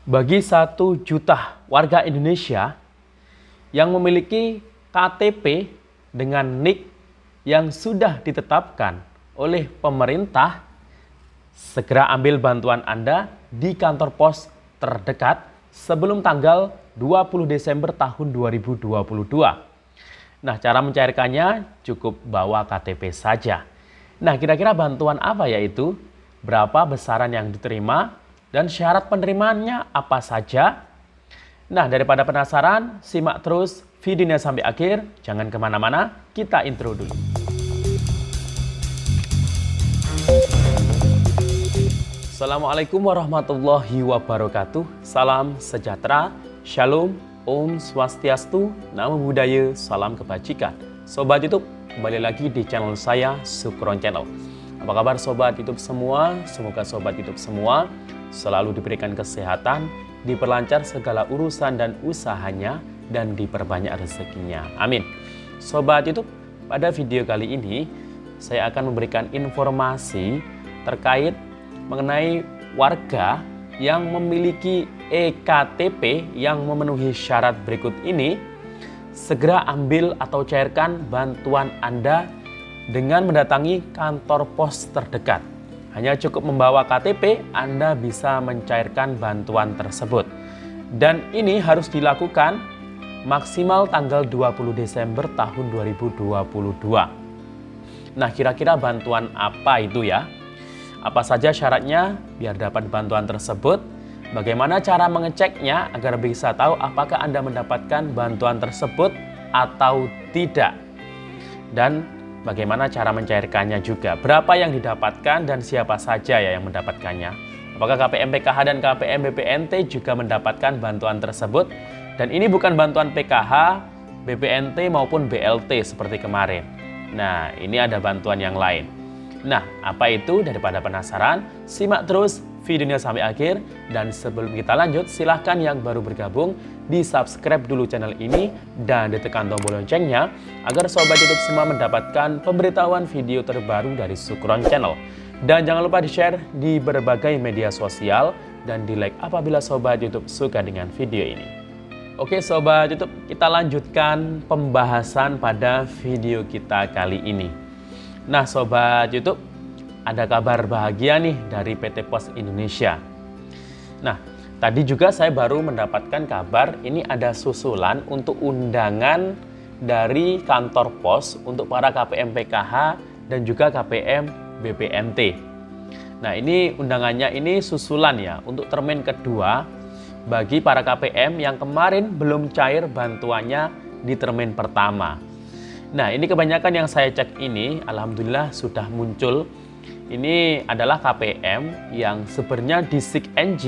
Bagi 1 juta warga Indonesia yang memiliki KTP dengan NIK yang sudah ditetapkan oleh pemerintah, segera ambil bantuan Anda di kantor pos terdekat sebelum tanggal 20 Desember tahun 2022. Nah, cara mencairkannya cukup bawa KTP saja. Nah, kira-kira bantuan apa yaitu? Berapa besaran yang diterima? Dan syarat penerimaannya apa saja? Nah, daripada penasaran, simak terus videonya sampai akhir. Jangan kemana-mana, kita intro dulu. Assalamualaikum warahmatullahi wabarakatuh. Salam sejahtera, shalom, om swastiastu, namo buddhaya, salam kebajikan. Sobat YouTube, kembali lagi di channel saya, Sukron Channel. Apa kabar Sobat YouTube semua? Semoga Sobat YouTube semua selalu diberikan kesehatan, diperlancar segala urusan dan usahanya, dan diperbanyak rezekinya. Amin. Sobat YouTube, pada video kali ini saya akan memberikan informasi terkait mengenai warga yang memiliki EKTP yang memenuhi syarat berikut ini. Segera ambil atau cairkan bantuan Anda dengan mendatangi kantor pos terdekat. Hanya cukup membawa KTP, Anda bisa mencairkan bantuan tersebut. Dan ini harus dilakukan maksimal tanggal 20 Desember tahun 2022. Nah, kira-kira bantuan apa itu ya? Apa saja syaratnya biar dapat bantuan tersebut? Bagaimana cara mengeceknya agar bisa tahu apakah Anda mendapatkan bantuan tersebut atau tidak? Dan bagaimana cara mencairkannya juga? Berapa yang didapatkan dan siapa saja ya yang mendapatkannya? Apakah KPM PKH dan KPM BPNT juga mendapatkan bantuan tersebut? Dan ini bukan bantuan PKH, BPNT maupun BLT seperti kemarin. Nah, ini ada bantuan yang lain. Nah, apa itu? Daripada penasaran, simak terus videonya sampai akhir. Dan sebelum kita lanjut, silahkan yang baru bergabung di subscribe dulu channel ini dan ditekan tombol loncengnya agar Sobat YouTube semua mendapatkan pemberitahuan video terbaru dari Sukron Channel. Dan jangan lupa di-share di berbagai media sosial dan di-like apabila Sobat YouTube suka dengan video ini. Oke Sobat YouTube, kita lanjutkan pembahasan pada video kita kali ini. Nah Sobat YouTube, ada kabar bahagia nih dari PT Pos Indonesia. Nah, tadi juga saya baru mendapatkan kabar ini ada susulan untuk undangan dari kantor pos untuk para KPM PKH dan juga KPM BPNT. Nah, ini undangannya ini susulan ya untuk termin kedua bagi para KPM yang kemarin belum cair bantuannya di termin pertama. Nah, ini kebanyakan yang saya cek ini, alhamdulillah sudah muncul. Ini adalah KPM yang sebenarnya di SIG-NG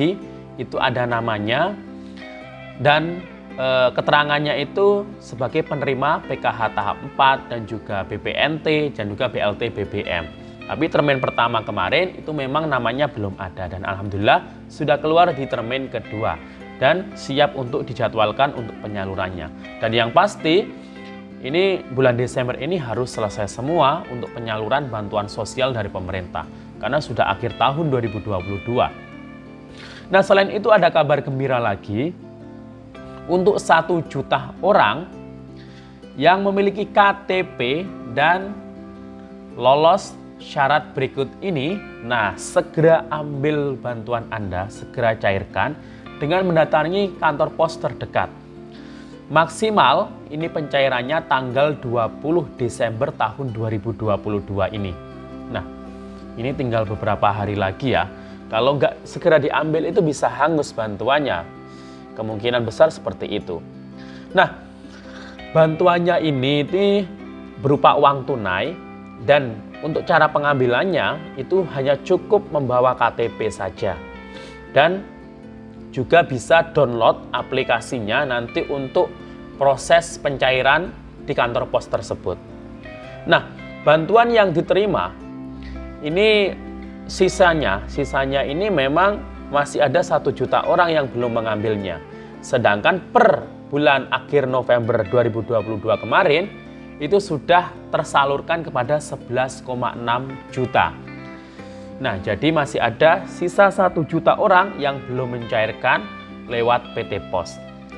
itu ada namanya dan keterangannya itu sebagai penerima PKH tahap 4 dan juga BPNT dan juga BLT BBM. Tapi termin pertama kemarin itu memang namanya belum ada dan alhamdulillah sudah keluar di termin kedua dan siap untuk dijadwalkan untuk penyalurannya. Dan yang pasti ini bulan Desember ini harus selesai semua untuk penyaluran bantuan sosial dari pemerintah karena sudah akhir tahun 2022. Nah, selain itu ada kabar gembira lagi untuk 1 juta orang yang memiliki KTP dan lolos syarat berikut ini. Nah, segera ambil bantuan Anda, segera cairkan dengan mendatangi kantor pos terdekat. Maksimal ini pencairannya tanggal 20 Desember tahun 2022 ini. Nah, ini tinggal beberapa hari lagi ya. Kalau nggak segera diambil itu bisa hangus bantuannya. Kemungkinan besar seperti itu. Nah, bantuannya ini berupa uang tunai dan untuk cara pengambilannya itu hanya cukup membawa KTP saja. Dan juga bisa download aplikasinya nanti untuk proses pencairan di kantor pos tersebut. Nah, bantuan yang diterima ini sisanya ini memang masih ada 1 juta orang yang belum mengambilnya. Sedangkan per bulan akhir November 2022 kemarin itu sudah tersalurkan kepada 11,6 juta. Nah, jadi masih ada sisa 1 juta orang yang belum mencairkan lewat PT Pos.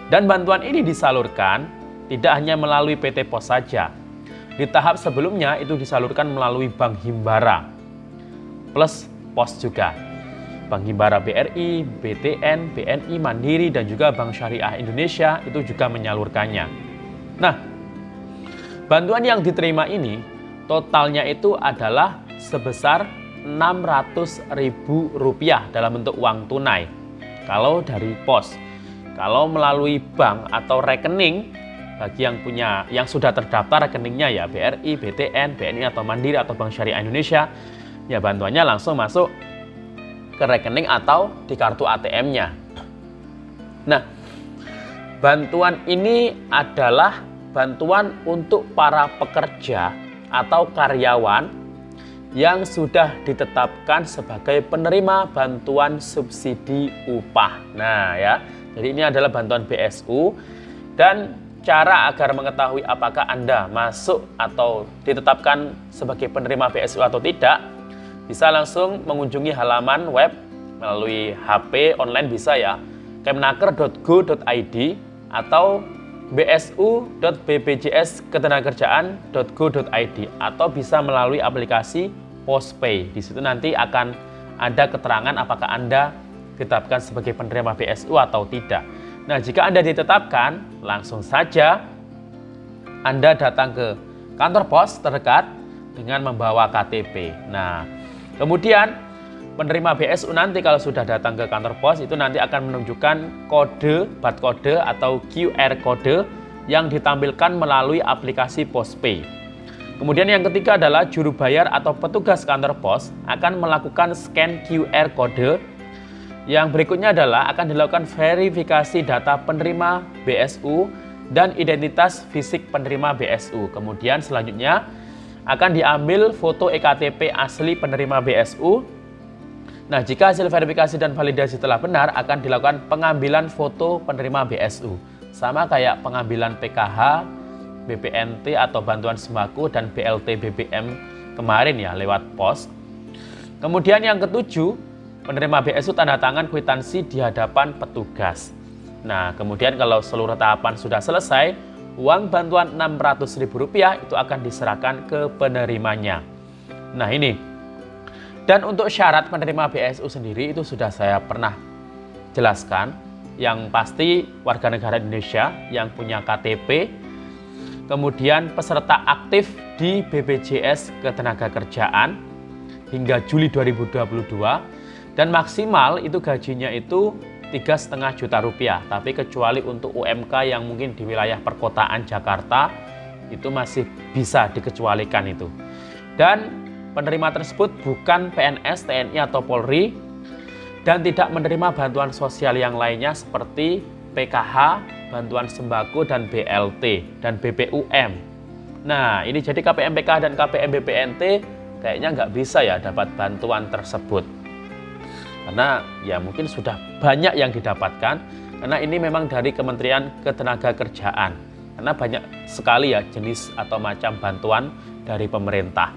Dan bantuan ini disalurkan tidak hanya melalui PT Pos saja. Di tahap sebelumnya itu disalurkan melalui Bank Himbara plus Pos juga. Bank Himbara BRI, BTN, BNI, Mandiri, dan juga Bank Syariah Indonesia itu juga menyalurkannya. Nah, bantuan yang diterima ini totalnya itu adalah sebesar Rp600.000 dalam bentuk uang tunai kalau dari pos. Kalau melalui bank atau rekening, bagi yang sudah terdaftar rekeningnya ya BRI, BTN, BNI atau Mandiri atau Bank Syariah Indonesia, ya bantuannya langsung masuk ke rekening atau di kartu ATM-nya. Nah, bantuan ini adalah bantuan untuk para pekerja atau karyawan yang sudah ditetapkan sebagai penerima bantuan subsidi upah. Nah ya, jadi ini adalah bantuan BSU, dan cara agar mengetahui apakah Anda masuk atau ditetapkan sebagai penerima BSU atau tidak, bisa langsung mengunjungi halaman web melalui HP online bisa ya, kemnaker.go.id atau bsu.bpjsketenagakerjaan.go.id atau bisa melalui aplikasi Postpay. Di situ nanti akan ada keterangan apakah Anda ditetapkan sebagai penerima BSU atau tidak. Nah, jika Anda ditetapkan, langsung saja Anda datang ke kantor pos terdekat dengan membawa KTP. Nah, kemudian penerima BSU nanti kalau sudah datang ke kantor pos itu nanti akan menunjukkan kode, barcode atau QR kode yang ditampilkan melalui aplikasi Postpay. Kemudian yang ketiga adalah juru bayar atau petugas kantor pos akan melakukan scan QR kode. Yang berikutnya adalah akan dilakukan verifikasi data penerima BSU dan identitas fisik penerima BSU. Kemudian selanjutnya akan diambil foto EKTP asli penerima BSU. Nah, jika hasil verifikasi dan validasi telah benar, akan dilakukan pengambilan foto penerima BSU. Sama kayak pengambilan PKH, BPNT atau bantuan sembako, dan BLT BBM kemarin ya lewat pos. Kemudian yang ketujuh, penerima BSU tanda tangan kwitansi di hadapan petugas. Nah, kemudian kalau seluruh tahapan sudah selesai, uang bantuan Rp600.000 itu akan diserahkan ke penerimanya. Nah ini, dan untuk syarat penerima BSU sendiri itu sudah saya pernah jelaskan. Yang pasti warga negara Indonesia yang punya KTP, kemudian peserta aktif di BPJS Ketenagakerjaan hingga Juli 2022, dan maksimal itu gajinya itu Rp3,5 juta. Tapi kecuali untuk UMK yang mungkin di wilayah perkotaan Jakarta itu masih bisa dikecualikan itu. Dan penerima tersebut bukan PNS, TNI atau Polri, dan tidak menerima bantuan sosial yang lainnya seperti PKH, bantuan sembako, dan BLT, dan BPUM. Nah, ini jadi KPM PKH dan KPM BPNT kayaknya nggak bisa ya dapat bantuan tersebut. Karena ya mungkin sudah banyak yang didapatkan, karena ini memang dari Kementerian Ketenagakerjaan. Karena banyak sekali ya jenis atau macam bantuan dari pemerintah.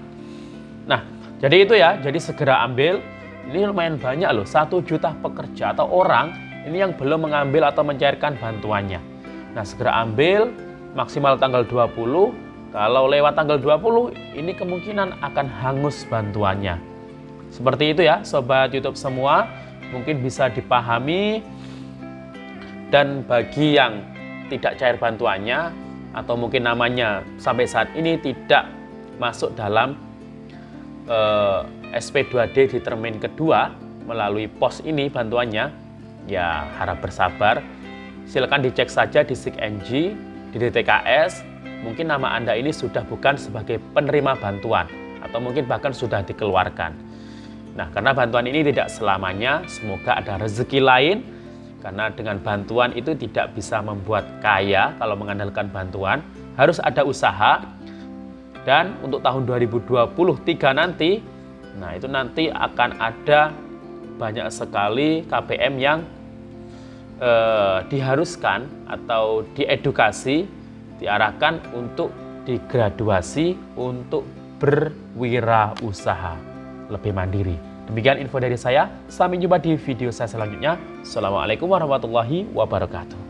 Nah, jadi itu ya, jadi segera ambil. Ini lumayan banyak loh, 1 juta pekerja atau orang ini yang belum mengambil atau mencairkan bantuannya. Nah, segera ambil, maksimal tanggal 20. Kalau lewat tanggal 20, ini kemungkinan akan hangus bantuannya. Seperti itu ya, Sobat YouTube semua, mungkin bisa dipahami. Dan bagi yang tidak cair bantuannya, atau mungkin namanya sampai saat ini tidak masuk dalam SP2D di termin kedua melalui pos ini bantuannya, ya harap bersabar. Silakan dicek saja di SIKNG, di DTKS, mungkin nama Anda ini sudah bukan sebagai penerima bantuan atau mungkin bahkan sudah dikeluarkan. Nah, karena bantuan ini tidak selamanya, semoga ada rezeki lain, karena dengan bantuan itu tidak bisa membuat kaya kalau mengandalkan bantuan, harus ada usaha. Dan untuk tahun 2023 nanti, nah itu nanti akan ada banyak sekali KPM yang diharuskan atau diedukasi, diarahkan untuk digraduasi untuk berwirausaha lebih mandiri Demikian info dari saya, sampai jumpa di video saya selanjutnya. Assalamualaikum warahmatullahi wabarakatuh.